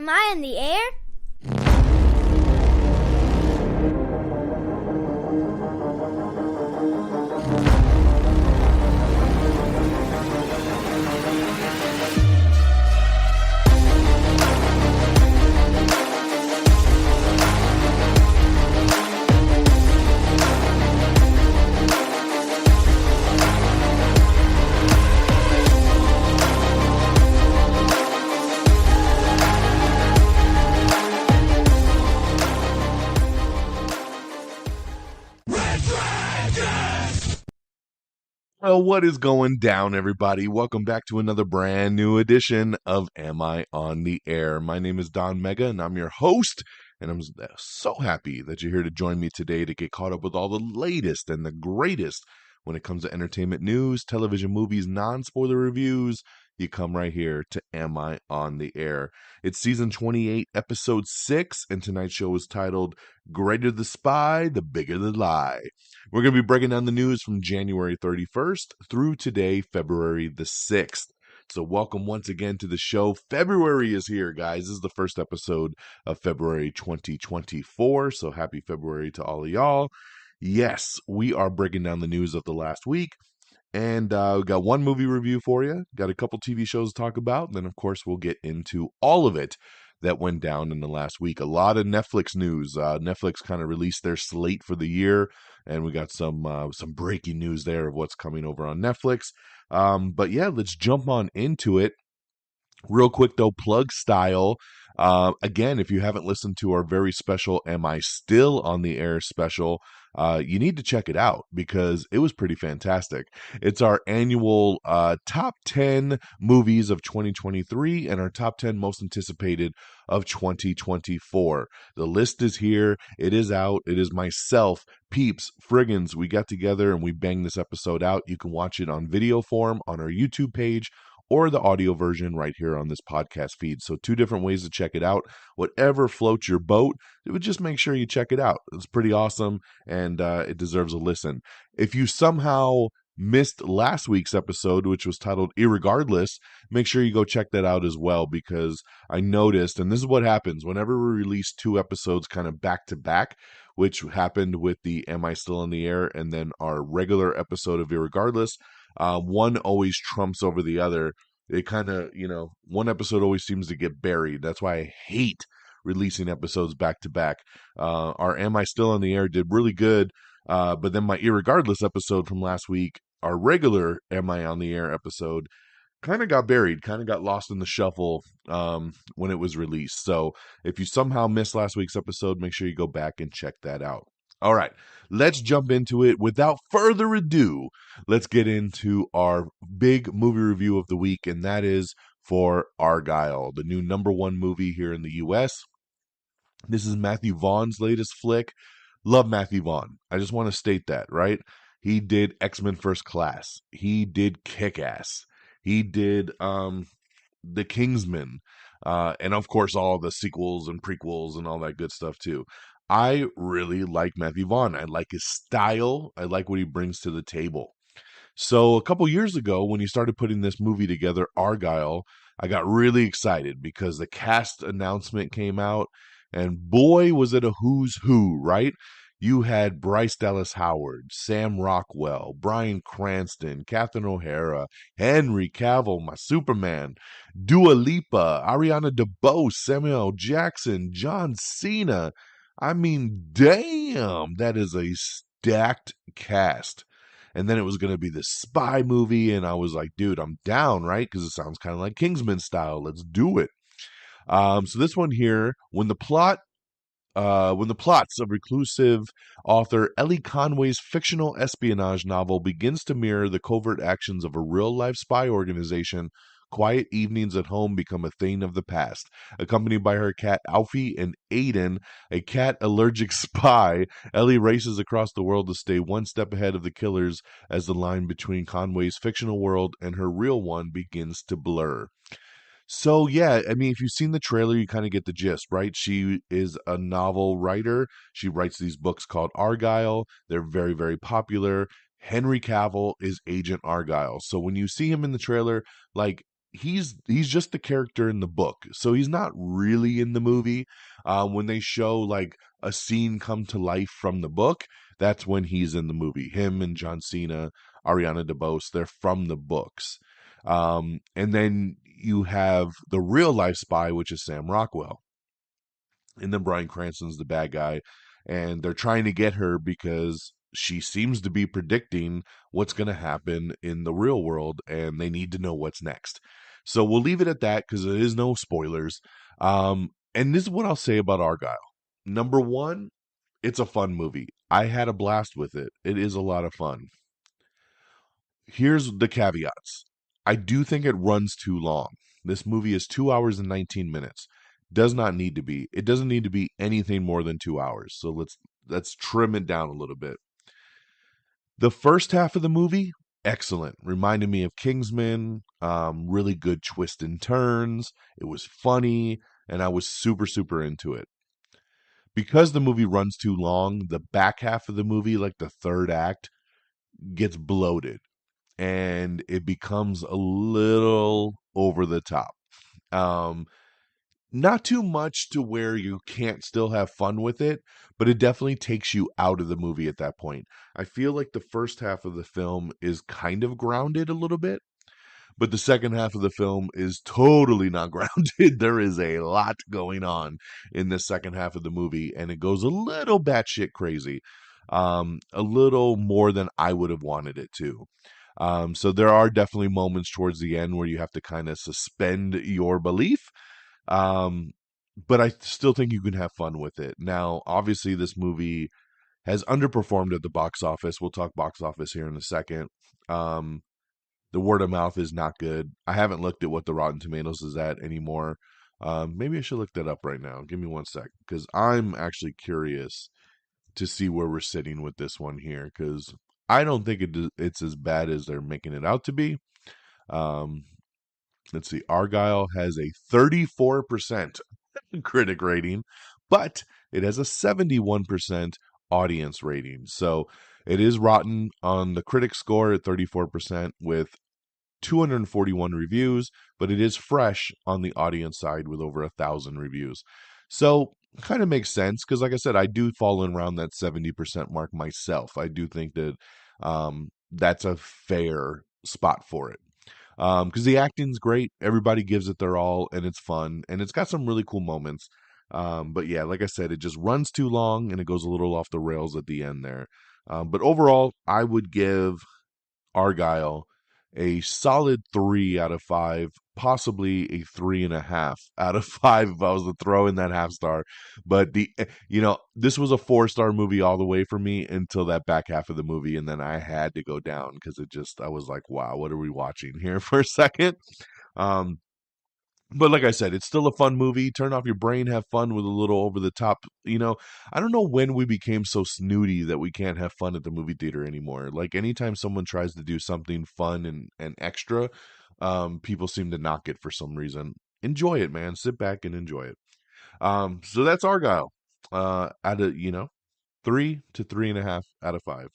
Am I in the air? Well, what is going down, everybody? Welcome back to another brand new edition of Am I on the Air? My name is Don Mega, and I'm your host, and I'm so happy that you're here to join me today to get caught up with all the latest and the greatest when it comes to entertainment news, television, movies, non-spoiler reviews. You come right here to Am I on the Air? It's season 28, episode 6, and tonight's show is titled Greater the Spy, the Bigger the Lie. We're going to be breaking down the news from January 31st through today, February the 6th. So welcome once again to the show. February is here, guys. This is the first episode of February 2024. So happy February to all of y'all. Yes, we are breaking down the news of the last week. And we got one movie review for you. Got a couple TV shows to talk about. And then, of course, we'll get into all of it that went down in the last week. A lot of Netflix news. Netflix kind of released their slate for the year, and we got some breaking news there of what's coming over on Netflix. But yeah, let's jump on into it. Real quick though, plug style. Again, if you haven't listened to our very special Am I Still on the Air special, you need to check it out because it was pretty fantastic. It's our annual top 10 movies of 2023 and our top 10 most anticipated of 2024. The list is here. It is out. It is myself, Peeps, Friggins. We got together and we banged this episode out. You can watch it on video form on our YouTube page, or the audio version right here on this podcast feed. So 2 different ways to check it out. Whatever floats your boat, it would just make sure you check it out. It's pretty awesome, and it deserves a listen. If you somehow missed last week's episode, which was titled Irregardless, make sure you go check that out as well, because I noticed, and this is what happens, whenever we release 2 episodes kind of back to back, which happened with the Am I Still on the Air and then our regular episode of Irregardless, one always trumps over the other. It kind of, one episode always seems to get buried. That's why I hate releasing episodes back to back. Our Am I Still on the Air did really good, but then my Irregardless episode from last week, our regular Am I on the Air episode, kind of got buried, kind of got lost in the shuffle when it was released. So if you somehow missed last week's episode, make sure you go back and check that out. All right, let's jump into it. Without further ado, let's get into our big movie review of the week, and that is for Argylle, the new #1 movie here in the U.S. This is Matthew Vaughn's latest flick. Love Matthew Vaughn. I just want to state that, right? He did X-Men First Class. He did Kick-Ass. He did The Kingsman. And, of course, all the sequels and prequels and all that good stuff, too. I really like Matthew Vaughn. I like his style. I like what he brings to the table. So a couple years ago, when he started putting this movie together, Argylle, I got really excited because the cast announcement came out, and boy, was it a who's who, right? You had Bryce Dallas Howard, Sam Rockwell, Bryan Cranston, Catherine O'Hara, Henry Cavill, my Superman, Dua Lipa, Ariana DeBose, Samuel L. Jackson, John Cena. I mean, damn, that is a stacked cast. And then it was going to be this spy movie, and I was like, dude, I'm down, right? Because it sounds kind of like Kingsman style. Let's do it. So this one here, when the plots of reclusive author Ellie Conway's fictional espionage novel begins to mirror the covert actions of a real-life spy organization, quiet evenings at home become a thing of the past. Accompanied by her cat Alfie and Aiden, a cat-allergic spy, Ellie races across the world to stay one step ahead of the killers as the line between Conway's fictional world and her real one begins to blur. So, yeah, I mean, if you've seen the trailer, you kind of get the gist, right? She is a novel writer. She writes these books called Argylle. They're very, very popular. Henry Cavill is Agent Argylle. So when you see him in the trailer, like, he's just the character in the book, so he's not really in the movie. When they show like a scene come to life from the book, that's when he's in the movie. Him and John Cena, Ariana DeBose, they're from the books. And then you have the real life spy, which is Sam Rockwell, and then Bryan Cranston's the bad guy, and they're trying to get her because she seems to be predicting what's going to happen in the real world, and they need to know what's next. So we'll leave it at that because there is no spoilers. And this is what I'll say about Argylle. Number one, it's a fun movie. I had a blast with it. It is a lot of fun. Here's the caveats. I do think it runs too long. This movie is 2 hours and 19 minutes. Does not need to be. It doesn't need to be anything more than 2 hours. So let's trim it down a little bit. The first half of the movie, excellent. Reminded me of Kingsman. Really good twists and turns. It was funny, and I was super, super into it. Because the movie runs too long, the back half of the movie, like the third act, gets bloated and it becomes a little over the top. Um, Not too much to where you can't still have fun with it, but it definitely takes you out of the movie at that point. I feel like the first half of the film is kind of grounded a little bit, but the second half of the film is totally not grounded. There is a lot going on in the second half of the movie, and it goes a little batshit crazy, a little more than I would have wanted it to. So there are definitely moments towards the end where you have to kind of suspend your belief. Um, but I still think you can have fun with it. Now, obviously, this movie has underperformed at the box office. We'll talk box office here in a second. Um, the word of mouth is not good. I haven't looked at what the Rotten Tomatoes is at anymore. Maybe I should look that up right now. Give me one sec, because I'm actually curious to see where we're sitting with this one here, because I don't think it's as bad as they're making it out to be. Um, let's see. Argylle has a 34% critic rating, but it has a 71% audience rating. So it is rotten on the critic score at 34% with 241 reviews, but it is fresh on the audience side with over 1,000 reviews. So kind of makes sense because, like I said, I do fall in around that 70% mark myself. I do think that that's a fair spot for it. Because the acting's great, everybody gives it their all, and it's fun, and it's got some really cool moments. But yeah, like I said, it just runs too long, and it goes a little off the rails at the end there. But overall, I would give Argylle a solid 3 out of 5, possibly a 3.5 out of 5 if I was to throw in that half star. But this was a 4-star movie all the way for me until that back half of the movie, and then I had to go down because I was like, wow, what are we watching here for a second? Um, but like I said, it's still a fun movie. Turn off your brain, have fun with a little over the top. I don't know when we became so snooty that we can't have fun at the movie theater anymore. Like anytime someone tries to do something fun and extra, people seem to knock it for some reason. Enjoy it, man. Sit back and enjoy it. So that's Argylle. Out of 3 to 3.5 out of 5.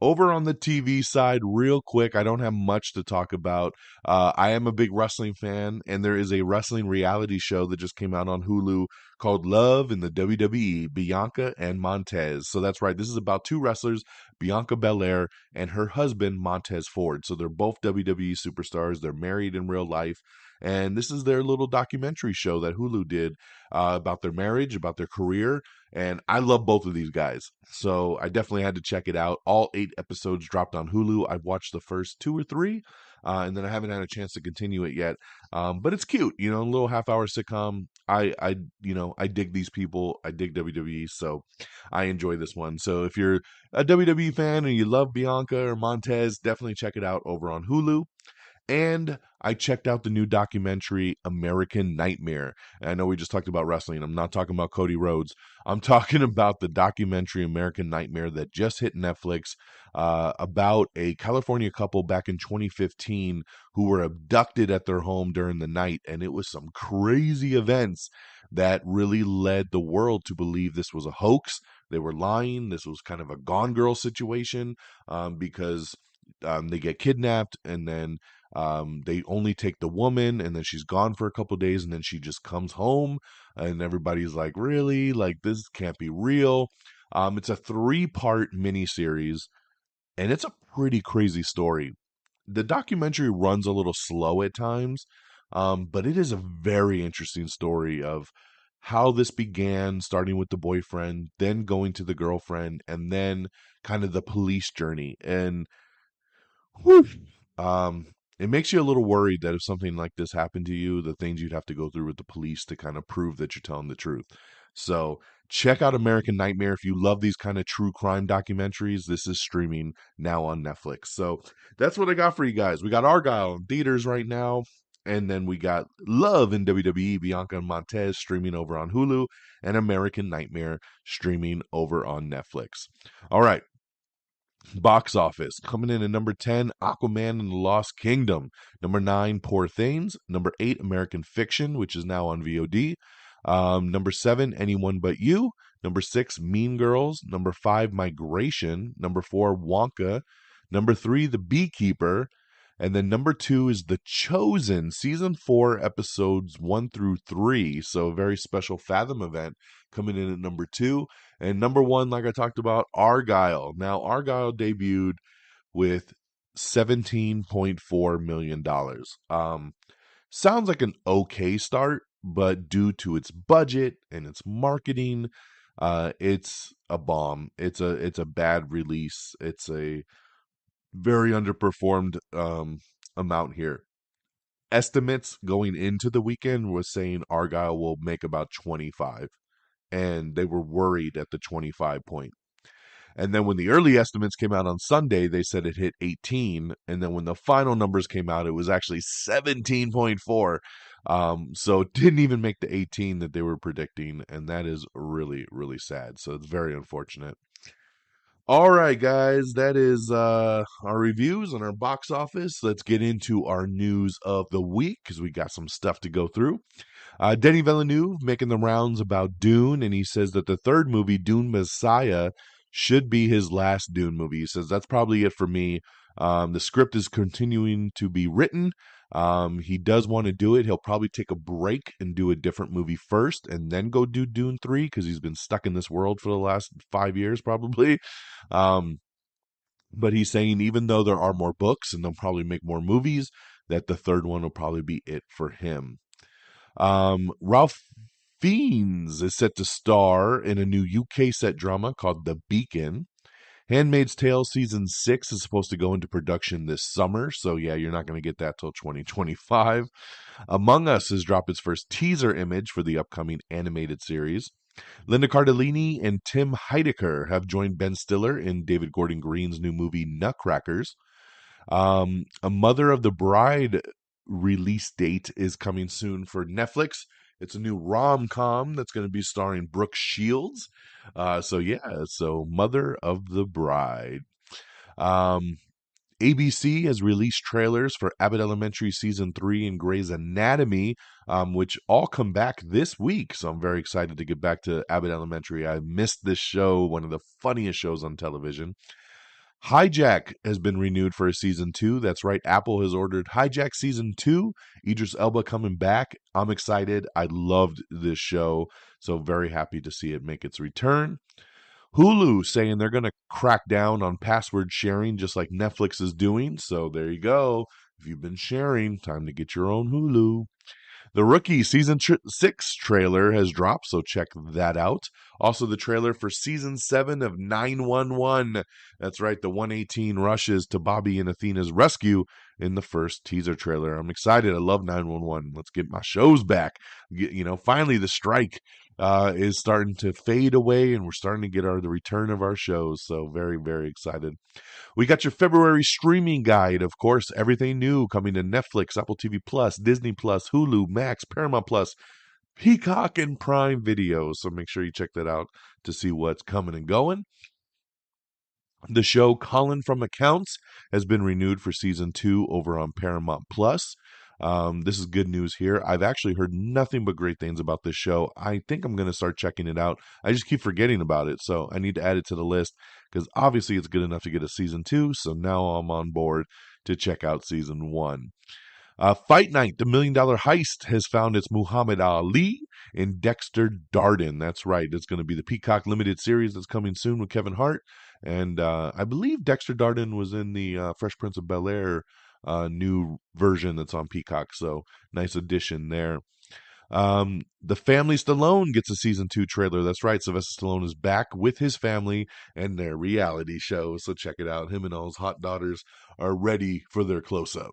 Over on the TV side, real quick, I don't have much to talk about. I am a big wrestling fan, and there is a wrestling reality show that just came out on Hulu called Love in the WWE, Bianca and Montez. So that's right, this is about two wrestlers, Bianca Belair and her husband, Montez Ford. So they're both WWE superstars. They're married in real life. And this is their little documentary show that Hulu did about their marriage, about their career, and I love both of these guys. So I definitely had to check it out. All 8 episodes dropped on Hulu. I've watched the first 2 or 3, and then I haven't had a chance to continue it yet. But it's cute, a little half-hour sitcom. I dig these people. I dig WWE, so I enjoy this one. So if you're a WWE fan and you love Bianca or Montez, definitely check it out over on Hulu. And I checked out the new documentary, American Nightmare. And I know we just talked about wrestling. I'm not talking about Cody Rhodes. I'm talking about the documentary, American Nightmare, that just hit Netflix about a California couple back in 2015 who were abducted at their home during the night. And it was some crazy events that really led the world to believe this was a hoax. They were lying. This was kind of a Gone Girl situation because they get kidnapped and then They only take the woman, and then she's gone for a couple days, and then she just comes home, and everybody's like, really? Like, this can't be real. It's a 3-part miniseries, and it's a pretty crazy story. The documentary runs a little slow at times, but it is a very interesting story of how this began, starting with the boyfriend, then going to the girlfriend, and then kind of the police journey. And whew, um, it makes you a little worried that if something like this happened to you, the things you'd have to go through with the police to kind of prove that you're telling the truth. So check out American Nightmare. If you love these kind of true crime documentaries, this is streaming now on Netflix. So that's what I got for you guys. We got Argylle in theaters right now. And then we got Love in WWE, Bianca and Montez streaming over on Hulu, and American Nightmare streaming over on Netflix. All right. Box office coming in at number 10, Aquaman and the Lost Kingdom. Number 9, Poor Things. Number 8, American Fiction, which is now on VOD. Number 7, Anyone But You. Number 6, Mean Girls. Number 5, Migration. Number 4, Wonka. Number 3, The Beekeeper. And then number 2 is The Chosen, season 4, episodes 1 through 3. So a very special Fathom event coming in at number 2. And number 1, like I talked about, Argylle. Now, Argylle debuted with $17.4 million. Sounds like an okay start, but due to its budget and its marketing, it's a bomb. It's a bad release. It's a very underperformed amount here. Estimates going into the weekend was saying Argylle will make about 25, and they were worried at the 25 point. And then when the early estimates came out on Sunday, they said it hit 18, and then when the final numbers came out, it was actually 17.4. So it didn't even make the 18 that they were predicting, and that is really, really sad. So it's very unfortunate. All right, guys, that is our reviews and our box office. Let's get into our news of the week because we got some stuff to go through. Denis Villeneuve making the rounds about Dune, and he says that the third movie, Dune Messiah, should be his last Dune movie. He says that's probably it for me. The script is continuing to be written. He does want to do it. He'll probably take a break and do a different movie first and then go do Dune 3 because he's been stuck in this world for the last 5 years probably. But he's saying even though there are more books and they'll probably make more movies, that the third one will probably be it for him. Ralph Fiennes is set to star in a new UK set drama called The Beacon. Handmaid's Tale Season 6 is supposed to go into production this summer, so yeah, you're not going to get that till 2025. Among Us has dropped its first teaser image for the upcoming animated series. Linda Cardellini and Tim Heidecker have joined Ben Stiller in David Gordon Green's new movie Nutcrackers. A Mother of the Bride release date is coming soon for Netflix. It's a new rom-com that's going to be starring Brooke Shields. So Mother of the Bride. ABC has released trailers for Abbott Elementary Season 3 and Grey's Anatomy, which all come back this week. So I'm very excited to get back to Abbott Elementary. I missed this show, one of the funniest shows on television. Hijack has been renewed for a Season 2. That's right, Apple has ordered Hijack Season 2. Idris Elba coming back. I'm excited. I loved this show, so very happy to see it make its return. Hulu saying they're going to crack down on password sharing just like Netflix is doing. So there you go. If you've been sharing, time to get your own Hulu. The Rookie Season 6 trailer has dropped, so check that out. Also, the trailer for Season 7 of 911. That's right, the 118 rushes to Bobby and Athena's rescue in the first teaser trailer. I'm excited. I love 911. Let's get my shows back. Finally, the strike is starting to fade away, and we're starting to get the return of our shows. So very, very excited. We got your February streaming guide, of course, everything new coming to Netflix, Apple TV Plus, Disney Plus, Hulu, Max, Paramount Plus, Peacock, and Prime Video. So make sure you check that out to see what's coming and going. The show Colin from Accounts has been renewed for Season 2 over on Paramount Plus. This is good news here. I've actually heard nothing but great things about this show. I think I'm going to start checking it out. I just keep forgetting about it, so I need to add it to the list because obviously it's good enough to get a season 2, so now I'm on board to check out season 1. Fight Night, the $1 Million Heist, has found its Muhammad Ali in Dexter Darden. That's right. It's going to be the Peacock limited series that's coming soon with Kevin Hart. And I believe Dexter Darden was in the Fresh Prince of Bel-Air new version that's on Peacock. So nice addition there. The Family Stallone gets a season 2 trailer. That's right. Sylvester Stallone is back with his family and their reality show. So check it out. Him and all his hot daughters are ready for their close-up.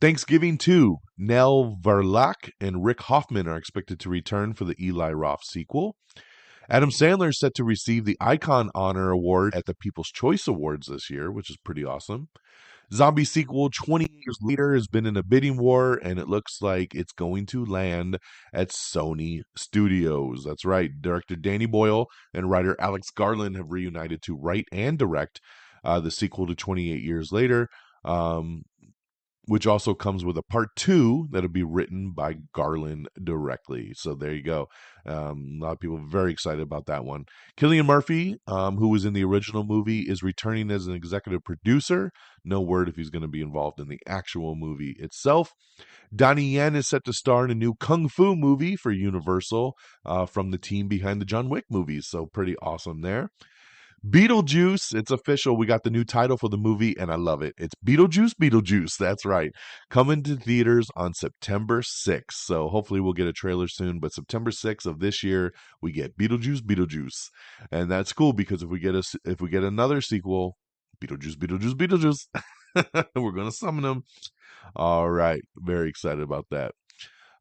Thanksgiving 2, Nell Varlach and Rick Hoffman are expected to return for the Eli Roth sequel. Adam Sandler is set to receive the Icon Honor Award at the People's Choice Awards this year, which is pretty awesome. Zombie sequel 20 years later has been in a bidding war, and it looks like it's going to land at Sony Studios. That's right. Director Danny Boyle and writer Alex Garland have reunited to write and direct the sequel to 28 Years Later, which also comes with a part 2 that'll be written by Garland directly. So there you go. A lot of people are very excited about that one. Cillian Murphy, who was in the original movie, is returning as an executive producer. No word if he's going to be involved in the actual movie itself. Donnie Yen is set to star in a new Kung Fu movie for Universal from the team behind the John Wick movies. So pretty awesome there. Beetlejuice, it's official. We got the new title for the movie, and I love it. It's Beetlejuice, Beetlejuice. That's right. Coming to theaters on September 6th. So hopefully we'll get a trailer soon. But September 6th of this year, we get Beetlejuice, Beetlejuice, and that's cool because if we get another sequel, Beetlejuice, Beetlejuice, Beetlejuice, we're gonna summon them. All right, very excited about that.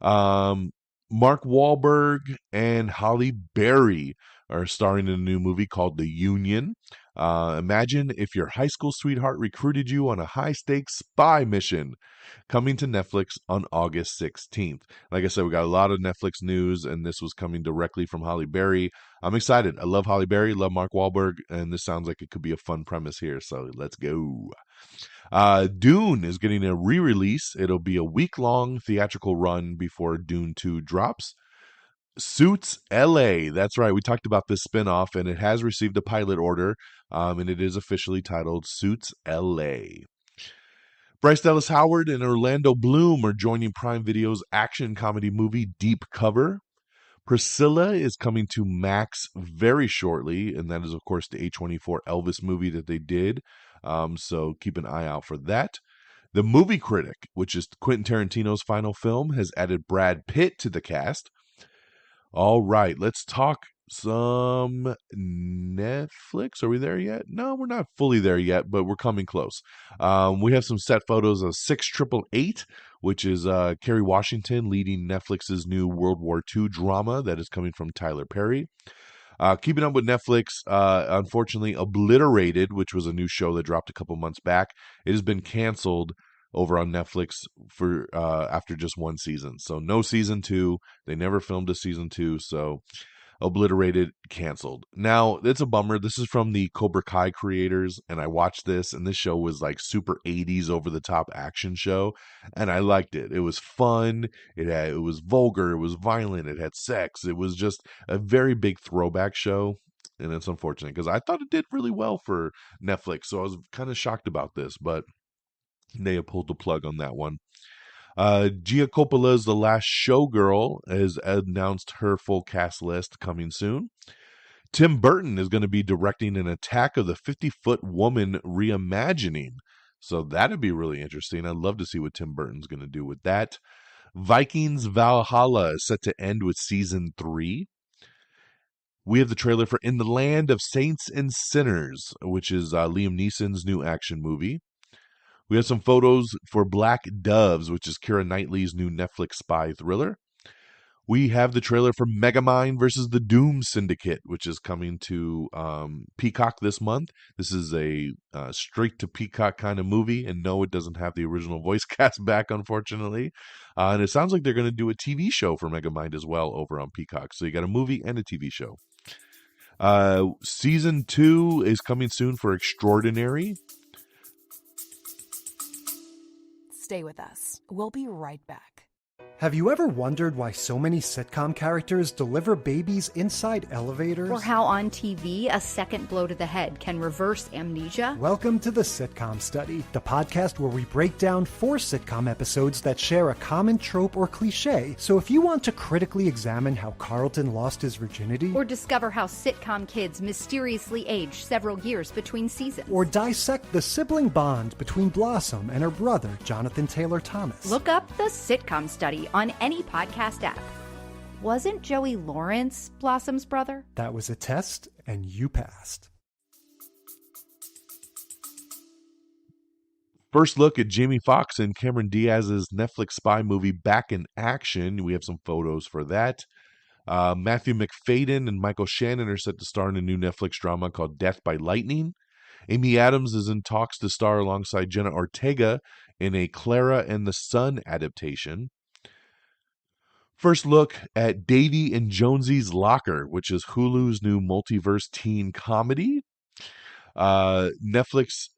Mark Wahlberg and Halle Berry are starring in a new movie called The Union. Imagine if your high school sweetheart recruited you on a high-stakes spy mission. Coming to Netflix on August 16th. Like I said, we got a lot of Netflix news, and this was coming directly from Halle Berry. I'm excited. I love Halle Berry, love Mark Wahlberg, and this sounds like it could be a fun premise here, so let's go. Dune is getting a re-release. It'll be a week-long theatrical run before Dune 2 drops. Suits LA. That's right. We talked about this spinoff, and it has received a pilot order, and it is officially titled Suits LA. Bryce Dallas Howard and Orlando Bloom are joining Prime Video's action comedy movie Deep Cover. Priscilla is coming to Max very shortly, and that is, of course, the A24 Elvis movie that they did. So keep an eye out for that. The Movie Critic, which is Quentin Tarantino's final film, has added Brad Pitt to the cast. All right, let's talk some Netflix. Are we there yet? No, we're not fully there yet, but we're coming close. We have some set photos of 6888, which is Kerry Washington leading Netflix's new World War II drama that is coming from Tyler Perry. Keeping up with Netflix, unfortunately, Obliterated, which was a new show that dropped a couple months back, it has been canceled over on Netflix for after just one season. So no season 2. They never filmed a season 2, so Obliterated canceled. Now, it's a bummer. This is from the Cobra Kai creators, and I watched this, and this show was like super 80s over-the-top action show, and I liked it. It was fun. It was vulgar. It was violent. It had sex. It was just a very big throwback show, and it's unfortunate because I thought it did really well for Netflix, so I was kind of shocked about this, but they have pulled the plug on that one. Gia Coppola's The Last Showgirl has announced her full cast list coming soon. Tim Burton is going to be directing an Attack of the 50-Foot Woman reimagining. So that'd be really interesting. I'd love to see what Tim Burton's going to do with that. Vikings Valhalla is set to end with season 3. We have the trailer for In the Land of Saints and Sinners, which is Liam Neeson's new action movie. We have some photos for Black Doves, which is Keira Knightley's new Netflix spy thriller. We have the trailer for Megamind versus the Doom Syndicate, which is coming to Peacock this month. This is a straight-to-Peacock kind of movie, and no, it doesn't have the original voice cast back, unfortunately. And it sounds like they're going to do a TV show for Megamind as well over on Peacock. So you got a movie and a TV show. Season 2 is coming soon for Extraordinary. Stay with us. We'll be right back. Have you ever wondered why so many sitcom characters deliver babies inside elevators? Or how on TV a second blow to the head can reverse amnesia? Welcome to the Sitcom Study, the podcast where we break down 4 sitcom episodes that share a common trope or cliche. So if you want to critically examine how Carlton lost his virginity, or discover how sitcom kids mysteriously age several years between seasons, or dissect the sibling bond between Blossom and her brother, Jonathan Taylor Thomas, look up the Sitcom Study on any podcast app. Wasn't Joey Lawrence Blossom's brother? That was a test, and you passed. First look at Jamie Foxx and Cameron Diaz's Netflix spy movie Back in Action. We have some photos for that. Matthew McFadden and Michael Shannon are set to star in a new Netflix drama called Death by Lightning. Amy Adams is in talks to star alongside Jenna Ortega in a Clara and the Sun adaptation. First look at Davy and Jonesy's Locker, which is Hulu's new multiverse teen comedy. Netflix,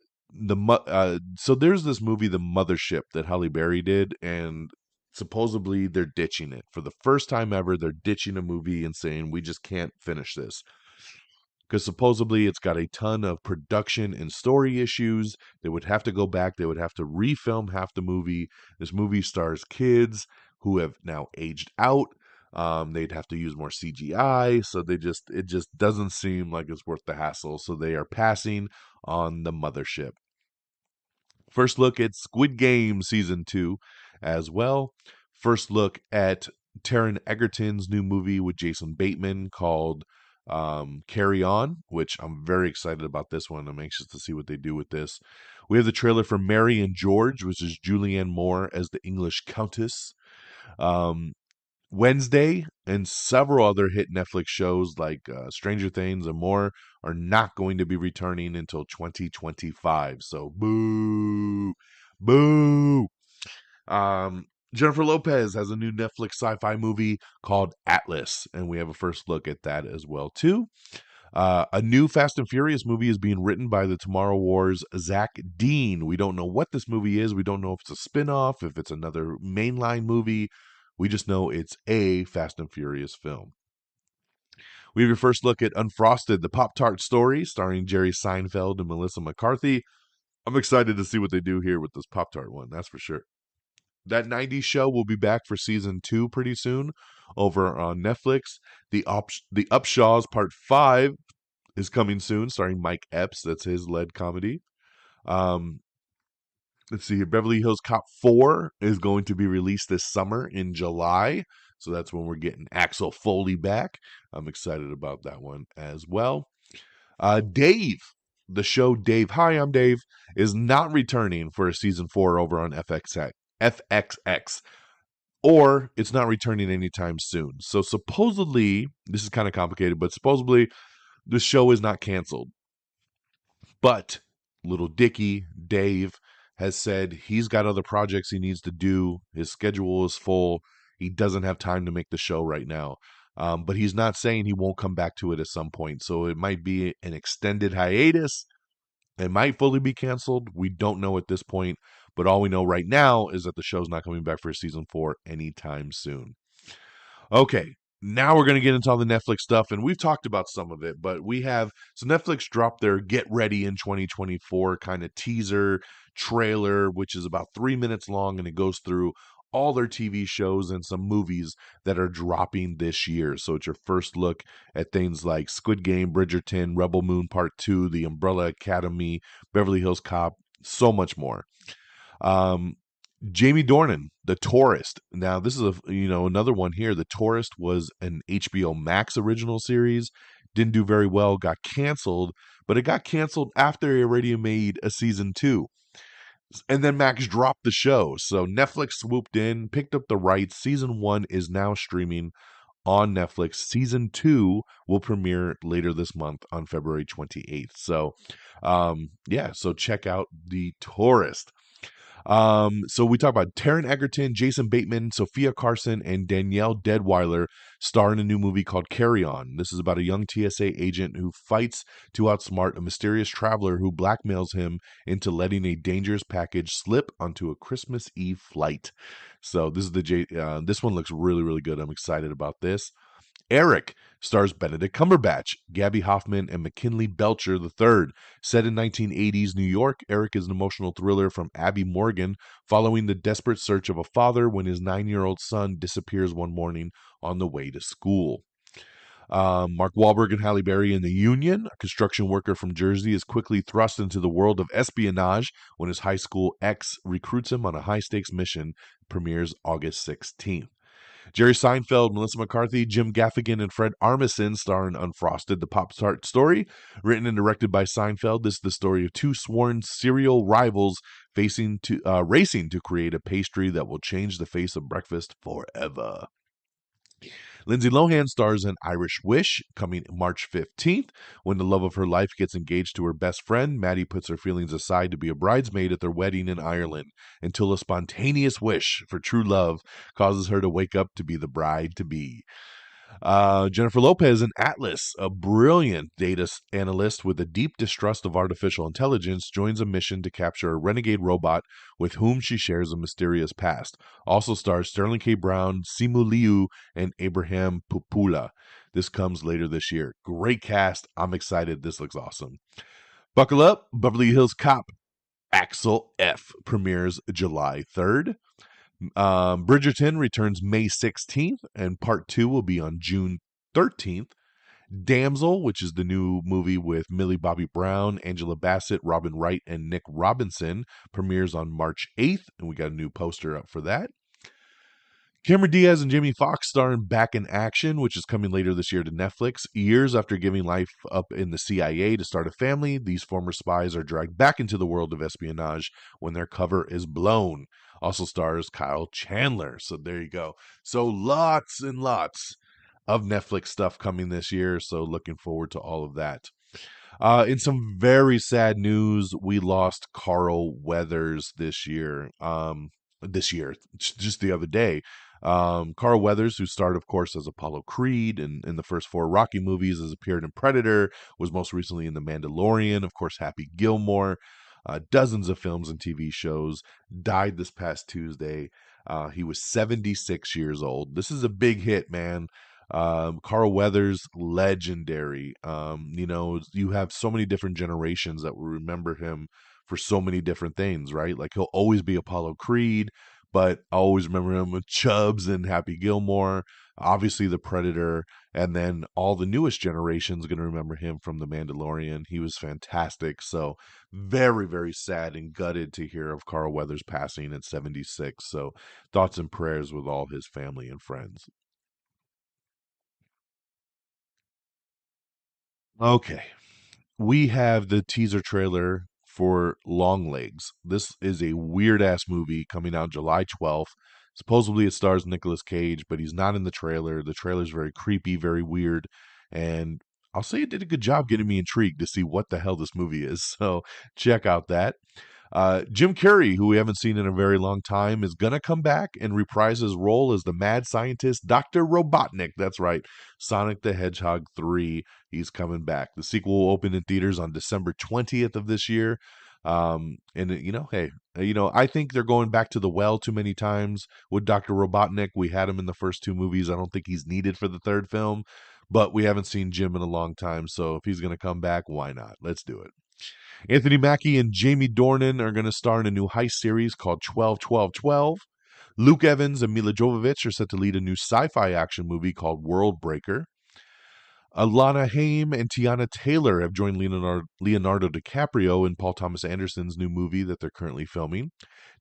so there's this movie, The Mothership, that Halle Berry did, and supposedly they're ditching it. For the first time ever, they're ditching a movie and saying, we just can't finish this. Because supposedly it's got a ton of production and story issues. They would have to go back. They would have to refilm half the movie. This movie stars kids who have now aged out. They'd have to use more CGI. So it just doesn't seem like it's worth the hassle. So they are passing on The Mothership. First look at Squid Game Season 2 as well. First look at Taron Egerton's new movie with Jason Bateman called Carry On, which I'm very excited about this one. I'm anxious to see what they do with this. We have the trailer for Mary and George, which is Julianne Moore as the English Countess. Wednesday and several other hit Netflix shows like Stranger Things and more are not going to be returning until 2025. So boo, boo. Jennifer Lopez has a new Netflix sci-fi movie called Atlas, and we have a first look at that as well, too. A new Fast and Furious movie is being written by the Tomorrow War's Zach Dean. We don't know what this movie is. We don't know if it's a spin-off, if it's another mainline movie. We just know it's a Fast and Furious film. We have your first look at Unfrosted, the Pop-Tart story, starring Jerry Seinfeld and Melissa McCarthy. I'm excited to see what they do here with this Pop-Tart one, that's for sure. That 90s show will be back for season 2 pretty soon over on Netflix. The Upshaws Part 5 is coming soon, starring Mike Epps. That's his lead comedy. Let's see here. Beverly Hills Cop 4 is going to be released this summer in July. So that's when we're getting Axel Foley back. I'm excited about that one as well. Dave, the show Dave, Hi, I'm Dave, is not returning for a season 4 over on FXX, or it's not returning anytime soon. So supposedly, this is kind of complicated, but supposedly the show is not canceled. But little Dicky, Dave, has said he's got other projects he needs to do. His schedule is full. He doesn't have time to make the show right now. But he's not saying he won't come back to it at some point. So it might be an extended hiatus. It might fully be canceled. We don't know at this point. But all we know right now is that the show's not coming back for season 4 anytime soon. Okay, now we're going to get into all the Netflix stuff. And we've talked about some of it. But so Netflix dropped their Get Ready in 2024 kind of teaser trailer, which is about 3 minutes long. And it goes through all their TV shows and some movies that are dropping this year. So it's your first look at things like Squid Game, Bridgerton, Rebel Moon Part 2, The Umbrella Academy, Beverly Hills Cop, so much more. Jamie Dornan, The Tourist. Now, this is another one here. The Tourist was an HBO Max original series. Didn't do very well, got canceled, but it got canceled after it already made a season 2. And then Max dropped the show. So Netflix swooped in, picked up the rights. Season 1 is now streaming on Netflix. Season 2 will premiere later this month on February 28th. So, so check out The Tourist. So we talk about Taron Egerton, Jason Bateman, Sophia Carson, and Danielle Deadweiler star in a new movie called Carry On. This is about a young TSA agent who fights to outsmart a mysterious traveler who blackmails him into letting a dangerous package slip onto a Christmas Eve flight. So this is this one looks really, really good. I'm excited about this. Eric stars Benedict Cumberbatch, Gabby Hoffman, and McKinley Belcher III. Set in 1980s New York, Eric is an emotional thriller from Abby Morgan following the desperate search of a father when his 9-year-old son disappears one morning on the way to school. Mark Wahlberg and Halle Berry in The Union. A construction worker from Jersey is quickly thrust into the world of espionage when his high school ex recruits him on a high-stakes mission. Premieres August 16th. Jerry Seinfeld, Melissa McCarthy, Jim Gaffigan, and Fred Armisen star in Unfrosted, the Pop-Tart story. Written and directed by Seinfeld, this is the story of two sworn serial rivals racing to create a pastry that will change the face of breakfast forever. Lindsay Lohan stars in Irish Wish, coming March 15th. When the love of her life gets engaged to her best friend, Maddie puts her feelings aside to be a bridesmaid at their wedding in Ireland, until a spontaneous wish for true love causes her to wake up to be the bride-to-be. Jennifer Lopez in Atlas, a brilliant data analyst with a deep distrust of artificial intelligence, joins a mission to capture a renegade robot with whom she shares a mysterious past. Also stars Sterling K. Brown, Simu Liu, and Abraham Pupula. This comes later this year. Great cast. I'm excited. This looks awesome. Buckle up. Beverly Hills Cop Axel F. premieres July 3rd. Bridgerton returns May 16th, and part 2 will be on June 13th. Damsel, which is the new movie with Millie Bobby Brown, Angela Bassett, Robin Wright, and Nick Robinson, premieres on March 8th, and we got a new poster up for that. Cameron Diaz and Jamie Foxx star in Back in Action, which is coming later this year to Netflix. Years after giving life up in the CIA to start a family, these former spies are dragged back into the world of espionage when their cover is blown. Also stars Kyle Chandler. So there you go. So lots and lots of Netflix stuff coming this year. So looking forward to all of that. In some very sad news, we lost Carl Weathers this year. Just the other day. Carl Weathers, who starred, of course, as Apollo Creed in the first 4 Rocky movies, has appeared in Predator, was most recently in The Mandalorian, of course, Happy Gilmore, dozens of films and TV shows, died this past Tuesday. He was 76 years old. This is a big hit, man. Carl Weathers, legendary. You have so many different generations that will remember him for so many different things, right? Like, he'll always be Apollo Creed, but I always remember him with Chubbs and Happy Gilmore, obviously the Predator, and then all the newest generations are going to remember him from The Mandalorian. He was fantastic. So very, very sad and gutted to hear of Carl Weathers passing at 76. So thoughts and prayers with all his family and friends. Okay, we have the teaser trailer for Longlegs. This is a weird ass movie coming out July 12th. Supposedly it stars Nicolas Cage, but he's not in the trailer. The trailer's very creepy, very weird, and I'll say it did a good job getting me intrigued to see what the hell this movie is. So check out that. Jim Carrey, who we haven't seen in a very long time, is going to come back and reprise his role as the mad scientist Dr. Robotnik. That's right, Sonic the Hedgehog 3. He's coming back. The sequel will open in theaters on December 20th of this year. I think they're going back to the well too many times with Dr. Robotnik. We had him in the first 2 movies. I don't think he's needed for the 3rd film, but we haven't seen Jim in a long time. So if he's going to come back, why not? Let's do it. Anthony Mackie and Jamie Dornan are going to star in a new heist series called 12-12-12. Luke Evans and Mila Jovovich are set to lead a new sci-fi action movie called World Breaker. Alana Haim and Tiana Taylor have joined Leonardo DiCaprio in Paul Thomas Anderson's new movie that they're currently filming.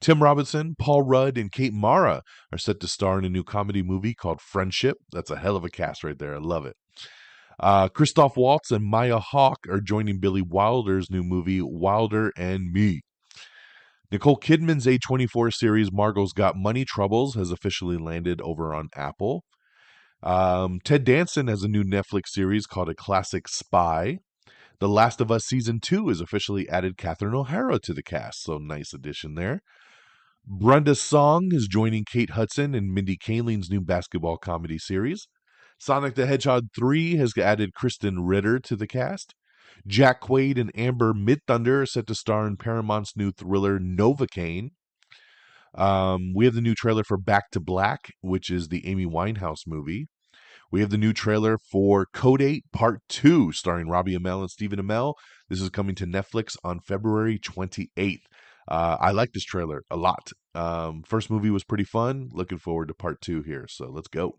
Tim Robinson, Paul Rudd, and Kate Mara are set to star in a new comedy movie called Friendship. That's a hell of a cast right there. I love it. Christoph Waltz and Maya Hawke are joining Billy Wilder's new movie, Wilder and Me. Nicole Kidman's A24 series, Margot's Got Money Troubles, has officially landed over on Apple. Ted Danson has a new Netflix series called A Classic Spy. The Last of Us Season 2 has officially added Catherine O'Hara to the cast, so nice addition there. Brenda Song is joining Kate Hudson in Mindy Kaling's new basketball comedy series. Sonic the Hedgehog 3 has added Kristen Ritter to the cast. Jack Quaid and Amber Midthunder are set to star in Paramount's new thriller Novocaine. We have the new trailer for Back to Black, which is the Amy Winehouse movie. We have the new trailer for Code 8 Part 2, starring Robbie Amell and Stephen Amell. This is coming to Netflix on February 28th. I like this trailer a lot. First movie was pretty fun. Looking forward to Part 2 here, so let's go.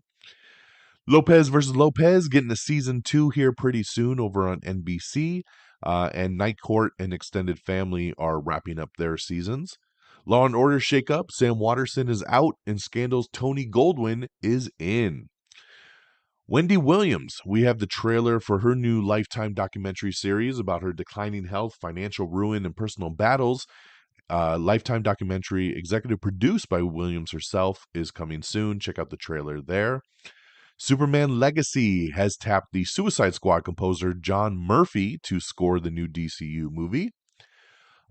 Lopez versus Lopez getting a season 2 here pretty soon over on NBC. And Night Court and Extended Family are wrapping up their seasons. Law and Order shakeup. Sam Waterston is out and Scandal's Tony Goldwyn is in. Wendy Williams, we have the trailer for her new Lifetime documentary series about her declining health, financial ruin, and personal battles. Lifetime documentary, executive produced by Williams herself, is coming soon. Check out the trailer there. Superman Legacy has tapped the Suicide Squad composer John Murphy to score the new DCU movie.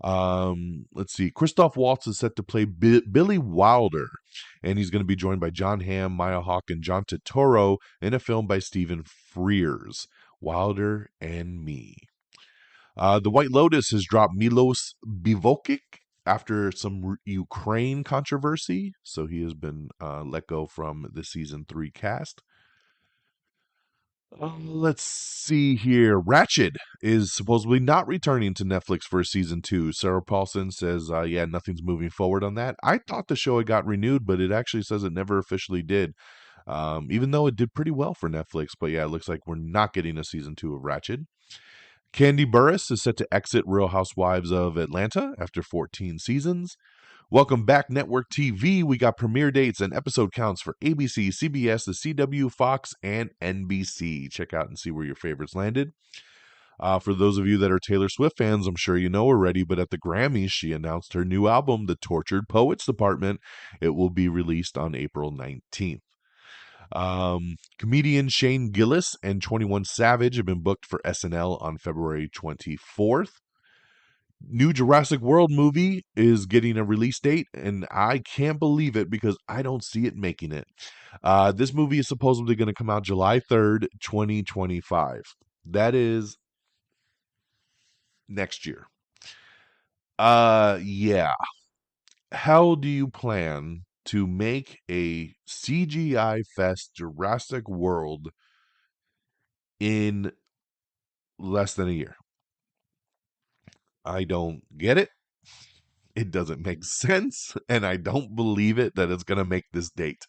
Let's see. Christoph Waltz is set to play Billy Wilder, and he's going to be joined by John Hamm, Maya Hawke, and John Turturro in a film by Stephen Frears, Wilder and Me. The White Lotus has dropped Milos Bivokic after some Ukraine controversy, so he has been let go from the season 3 cast. Let's see here. Ratched is supposedly not returning to Netflix for season 2. Sarah Paulson says, yeah, nothing's moving forward on that. I thought the show had got renewed, but it actually says it never officially did. Even though it did pretty well for Netflix. But yeah, it looks like we're not getting a season 2 of Ratched. Candy Burris is set to exit Real Housewives of Atlanta after 14 seasons. Welcome back, Network TV. We got premiere dates and episode counts for ABC, CBS, the CW, Fox, and NBC. Check out and see where your favorites landed. For those of you that are Taylor Swift fans, I'm sure you know already, but at the Grammys, she announced her new album, The Tortured Poets Department. It will be released on April 19th. Comedian Shane Gillis and 21 Savage have been booked for SNL on February 24th. New Jurassic World movie is getting a release date, and I can't believe it because I don't see it making it. This movie is supposedly going to come out July 3rd, 2025. That is next year. Yeah. How do you plan to make a CGI fest Jurassic World in less than a year? I don't get it. It doesn't make sense, and I don't believe it that it's going to make this date.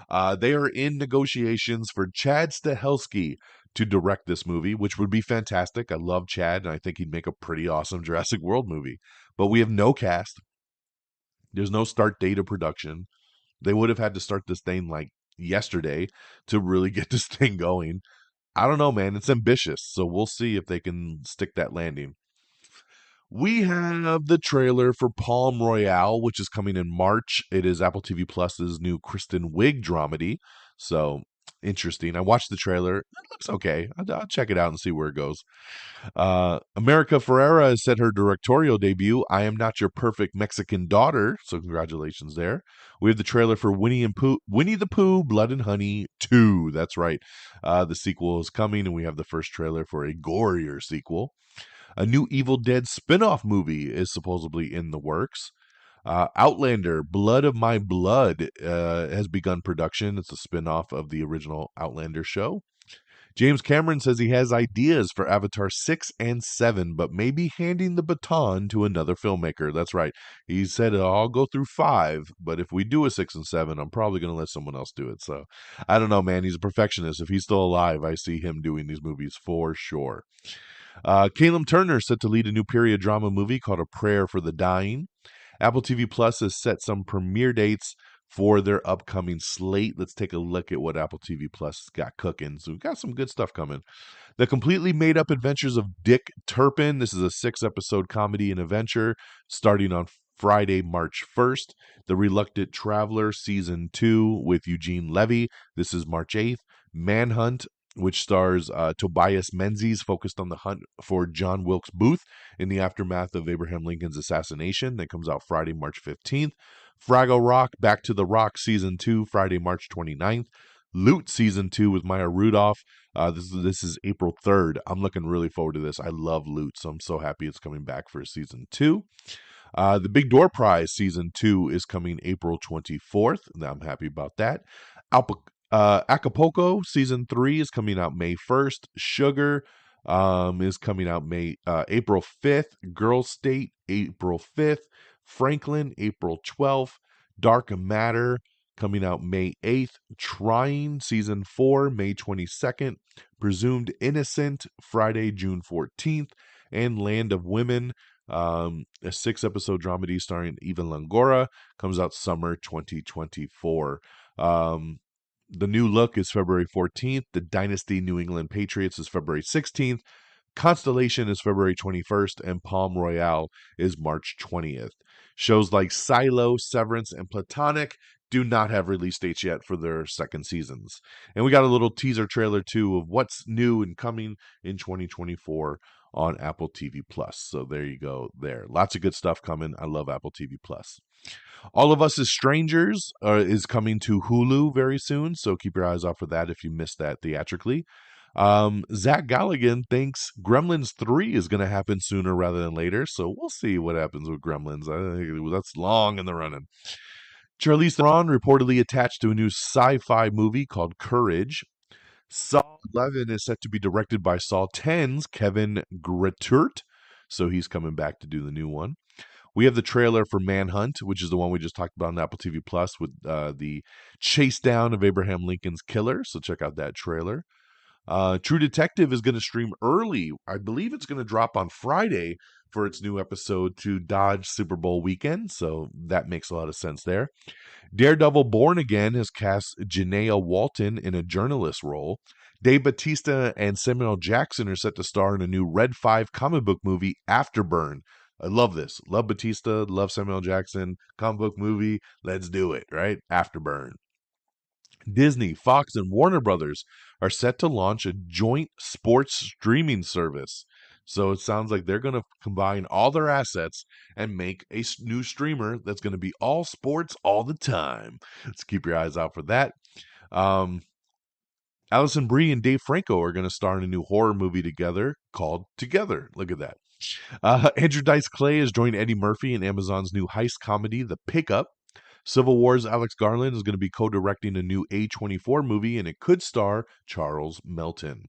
They are in negotiations for Chad Stahelski to direct this movie, which would be fantastic. I love Chad, and I think he'd make a pretty awesome Jurassic World movie. But we have no cast. There's no start date of production. They would have had to start this thing like yesterday to really get this thing going. I don't know, man. It's ambitious, so we'll see if they can stick that landing. We have the trailer for Palm Royale, which is coming in March. It is Apple TV Plus's new Kristen Wiig dramedy. So, interesting. I watched the trailer. It looks okay. I'll check it out and see where it goes. America Ferrera has set her directorial debut, I Am Not Your Perfect Mexican Daughter. So, congratulations there. We have the trailer for Winnie the Pooh, Blood and Honey 2. That's right. The sequel is coming, and we have the first trailer for a gorier sequel. A new Evil Dead spin-off movie is supposedly in the works. Outlander, Blood of My Blood, has begun production. It's a spin-off of the original Outlander show. James Cameron says he has ideas for Avatar 6 and 7, but may be handing the baton to another filmmaker. That's right. He said, I'll go through 5, but if we do a 6 and 7, I'm probably going to let someone else do it. So, I don't know, man. He's a perfectionist. If he's still alive, I see him doing these movies for sure. Caleb Turner set to lead a new period drama movie called A Prayer for the Dying. Apple TV Plus has set some premiere dates for their upcoming slate. Let's take a look at what Apple TV Plus got cooking. So we've got some good stuff coming. The Completely Made Up Adventures of Dick Turpin. This is a 6-episode comedy and adventure starting on Friday, March 1st. The Reluctant Traveler Season 2 with Eugene Levy. This is March 8th. Manhunt which stars Tobias Menzies, focused on the hunt for John Wilkes Booth in the aftermath of Abraham Lincoln's assassination. That comes out Friday, March 15th. Fraggle Rock, Back to the Rock, Season 2, Friday, March 29th. Loot Season 2 with Maya Rudolph. This is April 3rd. I'm looking really forward to this. I love Loot, so I'm so happy it's coming back for Season 2. The Big Door Prize Season 2 is coming April 24th. I'm happy about that. Acapulco Season 3 is coming out May 1st. Sugar is coming out April 5th. Girl State, April 5th. Franklin, April 12th. Dark Matter, coming out May 8th. Trying Season 4, May 22nd. Presumed Innocent, Friday, June 14th. And Land of Women, a 6-episode dramedy starring Eva Longoria, comes out summer 2024. The New Look is February 14th. The Dynasty New England Patriots is February 16th. Constellation is February 21st. And Palm Royale is March 20th. Shows like Silo, Severance, and Platonic do not have release dates yet for their second seasons. And we got a little teaser trailer, too, of what's new and coming in 2024 on Apple TV+. So there you go there. Lots of good stuff coming. I love Apple TV+. All of Us as Strangers is coming to Hulu very soon, so keep your eyes out for that if you missed that theatrically. Zach Galligan thinks Gremlins 3 is going to happen sooner rather than later, so we'll see what happens with Gremlins. I think that's long in the running. Charlize Theron reportedly attached to a new sci-fi movie called Courage. Saw 11 is set to be directed by Saw 10's Kevin Gretert, so he's coming back to do the new one. We have the trailer for Manhunt, which is the one we just talked about on Apple TV Plus with the chase down of Abraham Lincoln's killer, so check out that trailer. True Detective is going to stream early. I believe it's going to drop on Friday for its new episode to dodge Super Bowl weekend, so that makes a lot of sense there. Daredevil Born Again has cast Janaea Walton in a journalist role. Dave Bautista and Samuel Jackson are set to star in a new Red 5 comic book movie, Afterburn. I love this. Love Bautista, love Samuel Jackson, comic book movie. Let's do it, right? Afterburn. Disney, Fox, and Warner Brothers are set to launch a joint sports streaming service. So it sounds like they're going to combine all their assets and make a new streamer that's going to be all sports all the time. Let's keep your eyes out for that. Allison Brie and Dave Franco are going to star in a new horror movie together called Together. Look at that. Andrew Dice Clay has joined Eddie Murphy in Amazon's new heist comedy, The Pickup. Civil War's Alex Garland is going to be co-directing a new A24 movie, and it could star Charles Melton.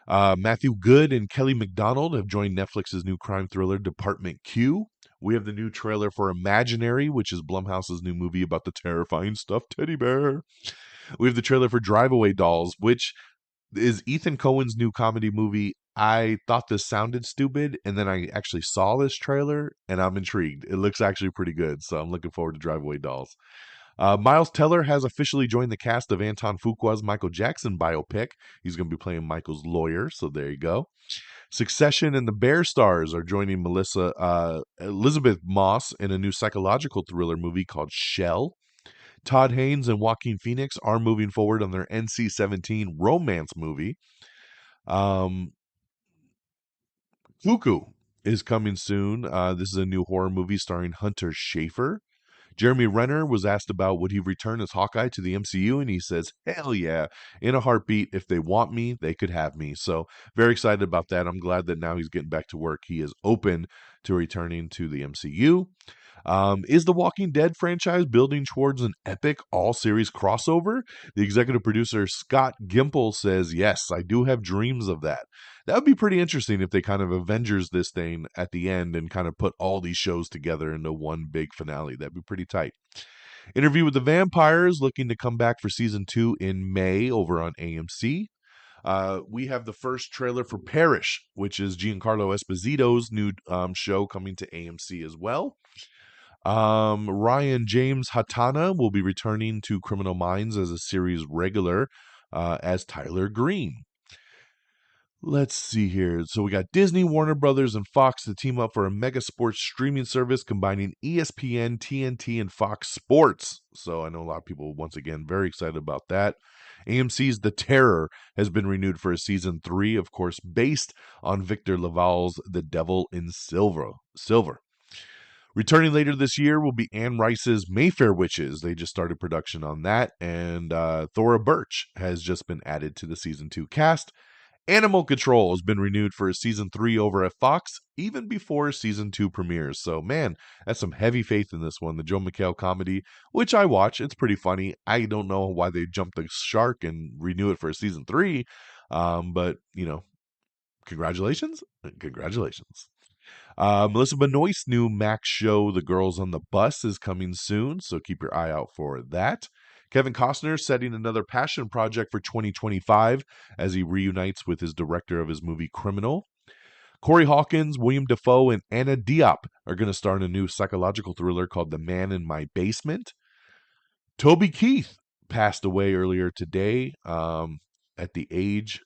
Matthew Good and Kelly MacDonald have joined Netflix's new crime thriller, Department Q. We have the new trailer for Imaginary, which is Blumhouse's new movie about the terrifying stuffed teddy bear. We have the trailer for Drive Away Dolls, which is Ethan Cohen's new comedy movie. I thought this sounded stupid, and then I actually saw this trailer, and I'm intrigued. It looks actually pretty good, so I'm looking forward to Drive Away Dolls. Miles Teller has officially joined the cast of Anton Fuqua's Michael Jackson biopic. He's going to be playing Michael's lawyer, so there you go. Succession and the Bear Stars are joining Elizabeth Moss in a new psychological thriller movie called Shell. Todd Haynes and Joaquin Phoenix are moving forward on their NC-17 romance movie. Cuckoo is coming soon. This is a new horror movie starring Hunter Schafer. Jeremy Renner was asked about would he return as Hawkeye to the MCU, and he says, hell yeah, in a heartbeat. If they want me, they could have me. So very excited about that. I'm glad that now he's getting back to work. He is open to returning to the MCU. Is the Walking Dead franchise building towards an epic all-series crossover? The executive producer, Scott Gimple, says, yes, I do have dreams of that. That would be pretty interesting if they kind of Avengers this thing at the end and kind of put all these shows together into one big finale. That'd be pretty tight. Interview with the Vampires, looking to come back for season 2 in May over on AMC. We have the first trailer for Parish, which is Giancarlo Esposito's new show coming to AMC as well. Ryan James Hatana will be returning to Criminal Minds as a series regular as Tyler Green. Let's see here. So we got Disney, Warner Brothers, and Fox to team up for a mega sports streaming service combining ESPN, TNT, and Fox Sports. So I know a lot of people, once again, very excited about that. AMC's The Terror has been renewed for a season 3, of course, based on Victor Laval's The Devil in Silver. Returning later this year will be Anne Rice's Mayfair Witches. They just started production on that. And Thora Birch has just been added to the season 2 cast. Animal Control has been renewed for a season 3 over at Fox, even before season 2 premieres. So, man, that's some heavy faith in this one. The Joe McHale comedy, which I watch. It's pretty funny. I don't know why they jumped the shark and renew it for season 3. But, congratulations. Congratulations. Melissa Benoist's new Max show, The Girls on the Bus, is coming soon, so keep your eye out for that. Kevin Costner setting another passion project for 2025 as he reunites with his director of his movie Criminal. Corey Hawkins, William Dafoe, and Anna Diop are going to star in a new psychological thriller called The Man in My Basement. Toby Keith passed away earlier today at the age...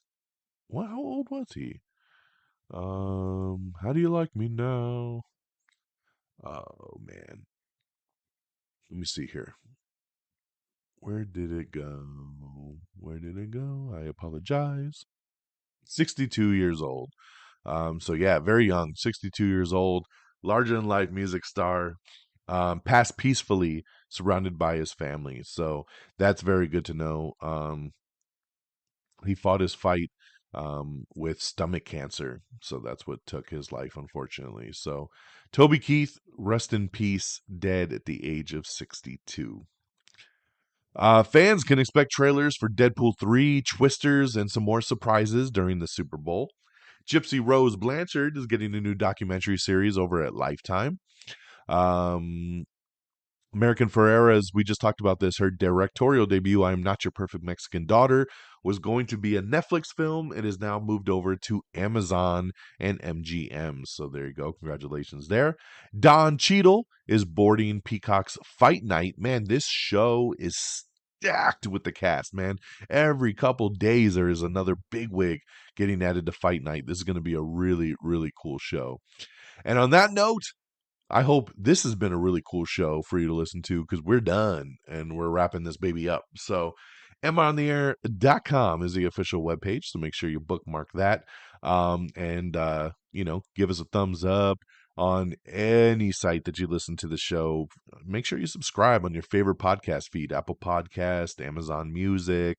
how old was he? How do you like me now? Oh, man. Let me see here. Where did it go? I apologize. 62 years old. So yeah, very young, 62 years old, larger than life music star, passed peacefully, surrounded by his family. So that's very good to know. He fought his fight with stomach cancer. So that's what took his life, unfortunately. So Toby Keith, rest in peace, dead at the age of 62. Fans can expect trailers for Deadpool 3, Twisters, and some more surprises during the Super Bowl. Gypsy Rose Blanchard is getting a new documentary series over at Lifetime. American Ferrera, as we just talked about this, her directorial debut, I Am Not Your Perfect Mexican Daughter, was going to be a Netflix film. It is now moved over to Amazon and MGM. So there you go. Congratulations there. Don Cheadle is boarding Peacock's Fight Night. Man, this show is stacked with the cast, man. Every couple days there is another bigwig getting added to Fight Night. This is going to be a really, really cool show. And on that note, I hope this has been a really cool show for you to listen to, because we're done and we're wrapping this baby up. So AmIOnTheAir.com is the official webpage, so make sure you bookmark that. Give us a thumbs up on any site that you listen to the show. Make sure you subscribe on your favorite podcast feed, Apple Podcast, Amazon Music,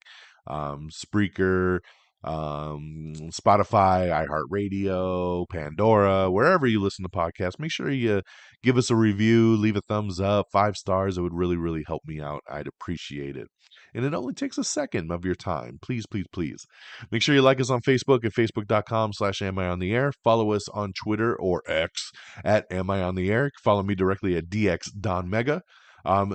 Spreaker, Spotify, iHeartRadio, Pandora, wherever you listen to podcasts. Make sure you give us a review, leave a thumbs up, 5 stars. It would really, really help me out. I'd appreciate it. And it only takes a second of your time. Please, please, please. Make sure you like us on Facebook at facebook.com/AmIOnTheAir. Follow us on Twitter or X at AmIOnTheAir. Follow me directly at DXDonMega.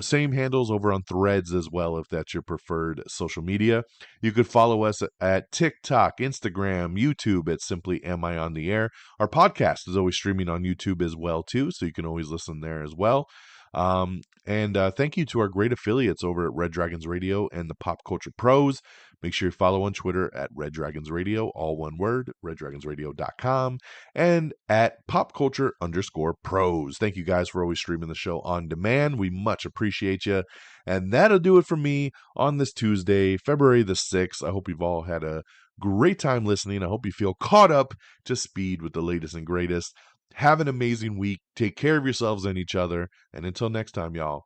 Same handles over on Threads as well, if that's your preferred social media. You could follow us at TikTok, Instagram, YouTube at simply Am I on the Air. Our podcast is always streaming on YouTube as well, too, so you can always listen there as well. Thank you to our great affiliates over at Red Dragons Radio and the Pop Culture Pros. Make sure you follow on Twitter at Red Dragons Radio, all one word, reddragonsradio.com, and at popculture_pros. Thank you guys for always streaming the show on demand. We much appreciate you. And that'll do it for me on this Tuesday, February the 6th. I hope you've all had a great time listening. I hope you feel caught up to speed with the latest and greatest. Have an amazing week. Take care of yourselves and each other. And until next time, y'all,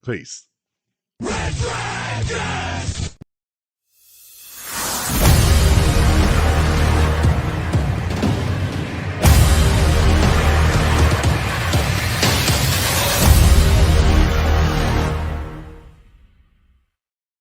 peace. Red Dragons!